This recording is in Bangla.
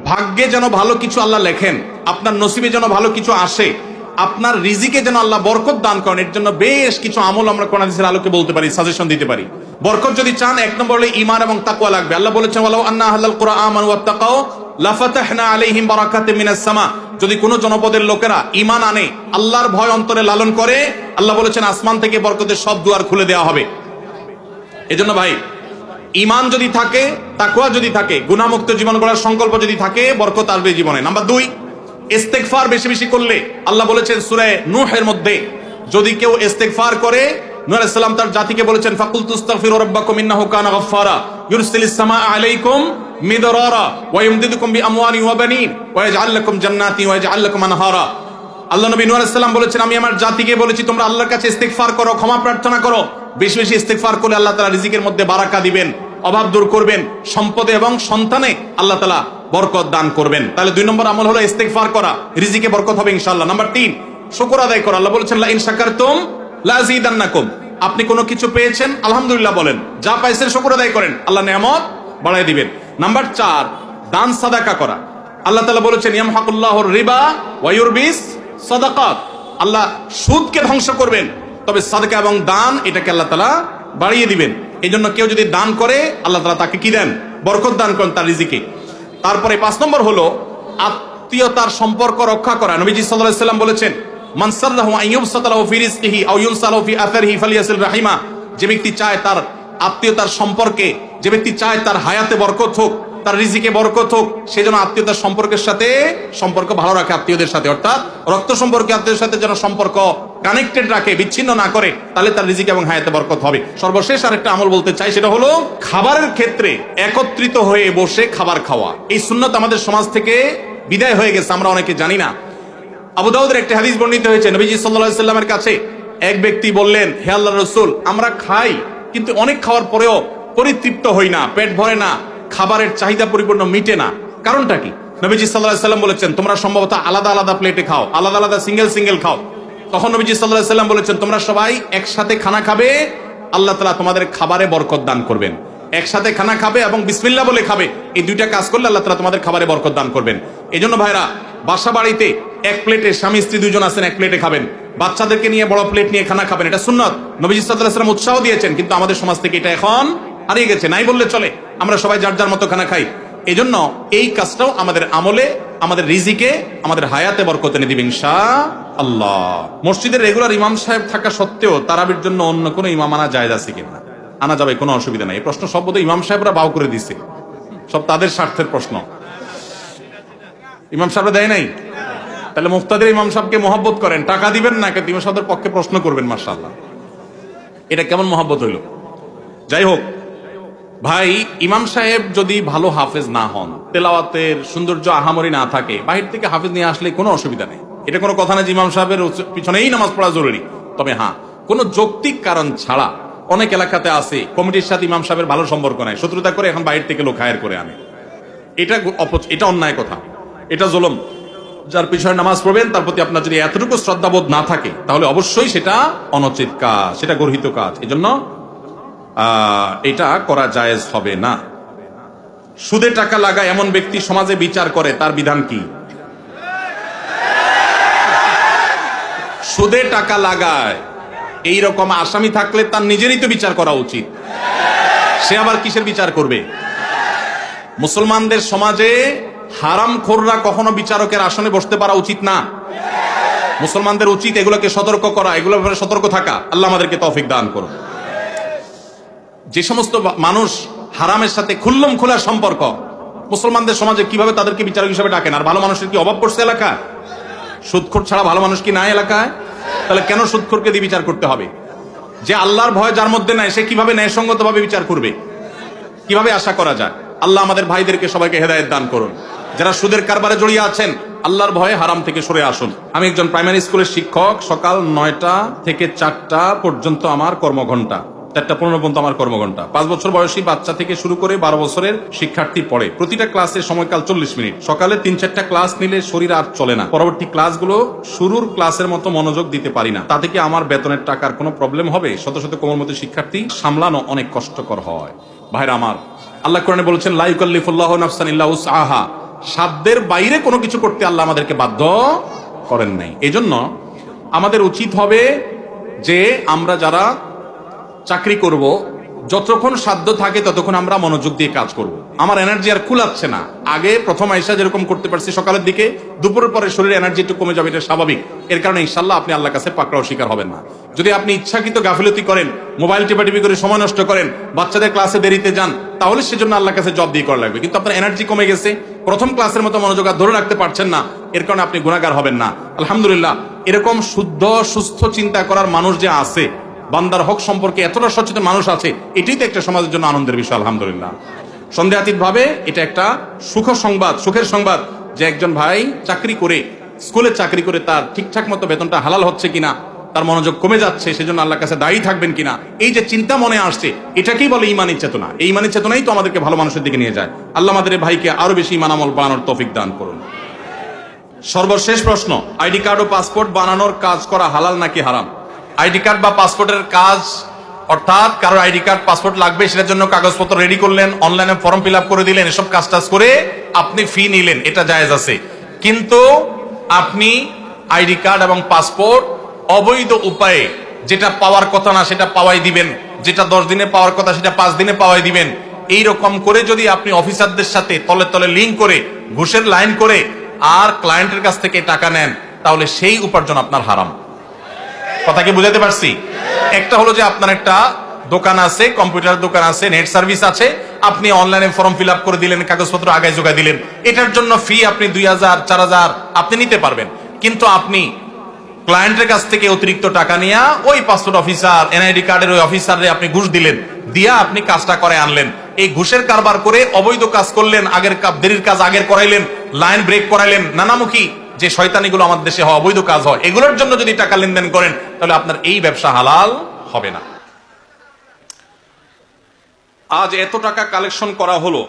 ভাগ্যে যেন ভালো কিছু আল্লাহ লেখেন, আপনার নসিবে যেন ভালো কিছু আসে, আপনার রিজিকে যেন আল্লাহ বরকত দান করেন, এর জন্য বেশ কিছু আমল আমরা কোরআন হাদিসের আলোকে বলতে পারি, সাজেশন দিতে পারি। বরকত যদি চান, এক নম্বর হলো ঈমান এবং তাকওয়া লাগবে। আল্লাহ বলেছেন ওয়ালাউ আন্না আহলাল কুরআন আমানু ওয়াত্তাকাও লাফাতাহনা আলাইহিম বারাকাতিম মিনাস সামা। যদি কোনো জনপদের লোকেরা ঈমান আনে, আল্লাহর ভয় অন্তরে লালন করে, আল্লাহ বলেছেন আসমান থেকে বরকতের সব দুয়ার খুলে দেওয়া হবে। এজন্য ভাই, ঈমান যদি থাকে, তাকওয়া যদি থাকে, গুনাহমুক্ত জীবন গড়ার সংকল্প যদি থাকে, বরকত আসবে জীবনে। নাম্বার 2, ইস্তেগফার বেশি বেশি করলে। আল্লাহ বলেছেন সূরা নূহের মধ্যে, যদি কেউ ইস্তেগফার করে, নূহ আলাইহিস সালাম তার জাতিকে বলেছেন ফাকুলতু আস্তাগফিরু রাব্বাকুম ইন্নাহু কানা গাফফারা ইউরসিলিস সামাআ আলাইকুম মিদরারা ওয়া ইউমদিদুকুম বিআমওয়ালিন ওয়া বানিন ওয়া ইয়াজআল লাকুম জান্নাতিন ওয়া ইয়াজআল লাকুম আনহারা। আল্লাহ নবী নূহ আলাইহিস সালাম বলেছেন, আমি আমার জাতিকে বলেছি তোমরা আল্লাহর কাছে ইস্তেগফার করো, ক্ষমা প্রার্থনা করো। বেশি বেশি ইস্তেগফার করলে আল্লাহ তাআলা রিজিকের মধ্যে বারাকা দিবেন, অভাব দূর করবেন, সম্পদে এবং সন্তানে আল্লাহ তাআলা বরকত দান করবেন। তাহলে 2 নম্বর আমল হলো ইস্তেগফার করা, রিজিকে বরকত হবে ইনশাআল্লাহ। নাম্বার 3, শুকর আদায় করা। আল্লাহ বলেছেন লা ইন শাকারতুম লা আযীদান্নাকুম। আপনি কোনো কিছু পেয়েছেন, আলহামদুলিল্লাহ বলেন, যা পাইছেন শুকর আদায় করেন, আল্লাহ নিয়ামত বাড়ায় দিবেন। নাম্বার 4, দান সাদাকা করা। আল্লাহ তাআলা বলেছেন ইয়ামহাকুল্লাহুর রিবা ওয়া ইউরবিস সাদাকাত। আল্লাহ সুদকে ধ্বংস করবেন, তবে সাদাকা এবং দান এটাকে আল্লাহ তাআলা বাড়িয়ে দিবেন। এই জন্য কেউ যদি দান করে, আল্লাহ তাআলা তাকে কি দেন? বরকত দান করেন তার রিজিকে। তারপরে 5 নম্বর হলো আত্মীয়তার সম্পর্ক রক্ষা করা। নবীজি সাল্লাল্লাহু আলাইহি ওয়াসাল্লাম বলেছেন মান সাল্লাহু আন ইউবসাতা লাহু ফি রিজকিহি আও ইউনসালাহু ফি আথারিহি ফালিয়াসিল রাহিমা। যে ব্যক্তি চায় তার আত্মীয়তার সম্পর্কে, যে ব্যক্তি চায় তার হায়াতে বরকত হোক, তার রিজিকে বরকত হোক, সে যেন আত্মীয়তার সম্পর্কের সাথে সম্পর্ক ভালো রাখে, আত্মীয়দের সাথে, অর্থাৎ রক্ত সম্পর্কে আত্মীয়দের সাথে যেন সম্পর্ক কানেক্টেড রাখে, বিচ্ছিন্ন না করে, তাহলে তার রিজিকে এবং হায়াতে বরকত হবে। সর্বশেষ আরেকটা আমল বলতে চাই, সেটা হলো খাবারের ক্ষেত্রে একত্রিত হয়ে বসে খাবার খাওয়া। এই সুন্নাত আমাদের সমাজ থেকে বিদায় হয়ে গেছে, আমরা অনেকে জানি না। আবু দাউদের একটা হাদিস বর্ণিত হয়েছে, নবীজি সাল্লাল্লাহু আলাইহি ওয়াসাল্লামের কাছে এক ব্যক্তি বললেন, হে আল্লাহর রাসূল, আমরা খাই কিন্তু অনেক খাওয়ার পরেও পরিতৃপ্ত হই না, পেট ভরে না, খাবারের চাহিদা পরিপূর্ণ মিটে না, কারণটা কি? নবীজি সাল্লাল্লাহু আলাইহি ওয়াসাল্লাম বলেছেন, তোমরা সম্ভবত আলাদা আলাদা প্লেটে খাও, আলাদা আলাদা সিঙ্গেল সিঙ্গেল খাও। তখন নবীজি সাল্লাল্লাহু আলাইহি ওয়াসাল্লাম বলেছেন, তোমরা সবাই একসাথে খানা খাবে, আল্লাহ তাআলা তোমাদের খাবারে বরকত দান করবেন। একসাথে খানা খাবে এবং বিসমিল্লাহ বলে খাবে, এই দুইটা কাজ করলে আল্লাহ তাআলা তোমাদের খাবারে বরকত দান করবেন। এজন্য ভাইরা, বাসা বাড়িতে এক প্লেটে স্বামী স্ত্রী দুইজন আছেন, এক প্লেটে খাবেন। বাচ্চাদেরকে নিয়ে বড় প্লেট নিয়ে খানা খাবেন, এটা সুন্নাত। নবীজি সাল্লাল্লাহু আলাইহি ওয়াসাল্লাম উৎসাহ দিয়েছেন, কিন্তু আমাদের সমাজ থেকে এটা এখন হারিয়ে গেছে, নাই বললে চলে। আমরা সবাই যার যার মতো খানা খাই। এজন্য এই কাজটাও আমাদের আমলে, আমাদের রিজিকে, আমাদের হায়াতে বরকত এনে দিবে ইনশাআল্লাহ। মসজিদের রেগুলার ইমাম সাহেব থাকা সত্ত্বেও তারাবির জন্য অন্য কোনো ইমাম আনা জায়েজ আছে কিনা? আনা যাবে, কোনো অসুবিধা নাই। এই প্রশ্ন সব বোধহয় ইমাম সাহেবরা বাউ করে দিচ্ছে, সব তাদের স্বার্থের প্রশ্ন। ইমাম সাহেবরা দেয় নাই, তাহলে মুফতাদের ইমাম সাহেবকে মহব্বত করেন, টাকা দিবেন না, কিন্তু ইমাম সাহেবের পক্ষে প্রশ্ন করবেন। মাশাআল্লাহ, এটা কেমন মহব্বত হইল? যাই হোক ভাই, ইমাম সাহেব যদি ভালো হাফেজ না হন, তেলাওয়াতের সৌন্দর্য আহামরি না থাকে, বাহির থেকে হাফেজ নিয়ে আসলে কোনো অসুবিধা নেই। এটা কোনো কথা না যে ইমাম সাহেবের পিছনেই নামাজ পড়া জরুরি। তবে হ্যাঁ, কোনো যৌক্তিক কারণ ছাড়া অনেক এলাকাতে আছে কমিটির সাথে ইমাম সাহেবের ভালো সম্পর্ক নাই, শত্রুতা করে এখন বাইরে থেকে লোক হায়ার করে আনে। এটা অন্যায় কথা, এটা জুলুম। যার পিছনে নামাজ পড়বেন তার প্রতি আপনার যদি এতটুকু শ্রদ্ধাবোধ না থাকে, তাহলে অবশ্যই সেটা অনুচিত কাজ, সেটা গর্হিত কাজ। এজন্য এটা করা জায়েজ হবে না। সুদে টাকা লাগায় এমন ব্যক্তি সমাজে বিচার করে, তার বিধান কি? সুদে টাকা লাগায় এইরকম আসামি থাকলে তার নিজেরই তো বিচার করা উচিত। সে আবার কিসের বিচার করবে? মুসলমানদের সমাজে হারামখোররা কখনো বিচারকের আসনে বসতে পারা উচিত না। মুসলমানদের উচিত এগুলোকে সতর্ক করা, এগুলোর ব্যাপারে সতর্ক থাকা। আল্লাহ আমাদেরকে তৌফিক দান করুন। যে সমস্ত মানুষ হারামের সাথে খুল্লম খোলা সম্পর্ক, মুসলমানদের সমাজে কিভাবে তাদেরকে বিচারক হিসেবে ডাকেন? আর ভালো মানুষের কি অভাব পড়ছে এলাকায়? সুদখোর ছাড়া ভালো মানুষ কি নাই এলাকায়? তাহলে কেন সুদখোরকে দিয়ে বিচার করতে হবে? যে আল্লাহর ভয় যার মধ্যে নাই, সে কিভাবে ন্যায়সঙ্গত ভাবে বিচার করবে? কিভাবে আশা করা যায়? আল্লাহ আমাদের ভাইদেরকে সবাইকে হেদায়েত দান করুন। যারা সুদের কারবারে জড়িয়ে আছেন, আল্লাহর ভয়ে হারাম থেকে সরে আসুন। আমি একজন প্রাইমারি স্কুলের শিক্ষক। সকাল 9টা থেকে 4টা পর্যন্ত আমার কর্মঘণ্টা, 4:15 পর্যন্ত আমার কর্মঘণ্টা। 5 বছর বয়সী বাচ্চা থেকে শুরু করে 12 বছরের শিক্ষার্থী পড়ে। প্রতিটা ক্লাসের সময়কাল 40 মিনিট। সকালে 3-4টা ক্লাস নিলে শরীর আর চলে না। পরবর্তী ক্লাসগুলো শুরুর ক্লাসের মতো মনোযোগ দিতে পারি না। তাতে কি আমার বেতনের টাকার কোনো প্রবলেম হবে? শত শত কোমলমতি শিক্ষার্থী সামলানো অনেক কষ্টকর হয়। ভাইরা আমার, আল্লাহ কোরআনে বলেছেন লা ইউকাল্লিফুল্লাহু নাফসান ইল্লা উসআহা। সাধ্যের বাইরে কোনো কিছু করতে আল্লাহ আমাদেরকে বাধ্য করেন নাই। এজন্য আমাদের উচিত হবে যে আমরা যারা চাকরি করব, যতক্ষণ সাধ্য থাকে ততক্ষণ আমরা মনোযোগ দিয়ে কাজ করব। আমার এনার্জি আর কুলাচ্ছে না। আগে প্রথম আইসা যেরকম করতে পারছি সকালের দিকে, দুপুরের পরে শরীরে এনার্জি একটু কমে যাবে, এটা স্বাভাবিক। এর কারণে ইনশাল্লাহ আপনি আল্লাহর কাছে পাকড়াও শিকার হবেন না। যদি আপনি ইচ্ছাকৃত গাফিলতি করেন, মোবাইল টিপাটিপি করে সময় নষ্ট করেন, বাচ্চাদের ক্লাসে দেরিতে যান, তাহলে সেজন্য আল্লাহর কাছে জব দিয়ে করা লাগবে। কিন্তু আপনার এনার্জি কমে গেছে, প্রথম ক্লাসের মতো মনোযোগ আর ধরে রাখতে পারছেন না, এর কারণে আপনি গুনাহগার হবেন না। আলহামদুলিল্লাহ, এরকম শুদ্ধ সুস্থ চিন্তা করার মানুষ যে আছে, বান্দার হক সম্পর্কে এতটা সচেতন মানুষ আছে, এটাই তো একটা সমাজের জন্য আনন্দের বিষয়। আলহামদুলিল্লাহ, সন্দেহাতীত ভাবে এটা একটা সুখের সংবাদ যে একজন ভাই চাকরি করে, স্কুলে চাকরি করে তার ঠিকঠাক মতো বেতনটা হালাল হচ্ছে কিনা, তার মনোযোগ কমে যাচ্ছে, সেজন্য আল্লাহর কাছে দায়ী থাকবেন কিনা, এই যে চিন্তা মনে আসছে, এটাকেই বলে ইমানি চেতনা। এই ইমানি চেতনাই তো আমাদেরকে ভালো মানুষের দিকে নিয়ে যায়। আল্লাহ আমাদের এই ভাইকে আরো বেশি ইমান আমল বানানোর তৌফিক দান করুন। সর্বশেষ প্রশ্ন, আইডি কার্ড ও পাসপোর্ট বানানোর কাজ করা হালাল নাকি হারাম? আইডি কার্ড বা পাসপোর্টের কাজ, অর্থাৎ কারোর আইডি কার্ড পাসপোর্ট লাগবে, সেটার জন্য কাগজপত্র রেডি করলেন, অনলাইনে ফর্ম ফিল আপ করে দিলেন, এসব কাজ করে আপনি ফি নিলেন, এটা জায়েজ আছে। কিন্তু আপনি আইডি কার্ড এবং পাসপোর্ট অবৈধ উপায়ে যেটা পাওয়ার কথা না সেটা পাওয়াই দিবেন, যেটা 10 দিনে পাওয়ার কথা সেটা 5 দিনে পাওয়াই দিবেন, এইরকম করে যদি আপনি অফিসারদের সাথে তলে তলে লিঙ্ক করে, ঘুষের লাইন করে আর ক্লায়েন্টের কাছ থেকে টাকা নেন, তাহলে সেই উপার্জন আপনার হারাম। কথা কি বুঝাতে পারছি? একটা হলো যে আপনার একটা দোকান আছে, কম্পিউটার দোকান আছে, নেট সার্ভিস আছে, আপনি অনলাইনে ফর্ম ফিল আপ করে দিলেন, কাগজপত্র আগায় যোগায় দিলেন, এটার জন্য ফি আপনি 2000 4000 আপনি নিতে পারবেন। কিন্তু আপনি ক্লায়েন্টের কাছ থেকে অতিরিক্ত টাকা নিয়ে ওই পাসপোর্ট অফিসার, এনআইডি কার্ডের ওই অফিসারে আপনি ঘুষ দিলেন, দিয়া আপনি কাজটা করে আনলেন। এই ঘুষের কারবার করে অবৈধ কাজ করলেন, দেরির কাজ আগের করাইলেন, লাইন ব্রেক করাইলেন, নানামুখী যে শয়তানিগুলো আমাদের দেশে হয়, অবৈধ কাজ হয়, এগুলোর জন্য যদি টাকা লেনদেন করেন, তাহলে আপনার এই ব্যবসা হালাল হবে না। আজ এত টাকা কালেকশন করা হলো,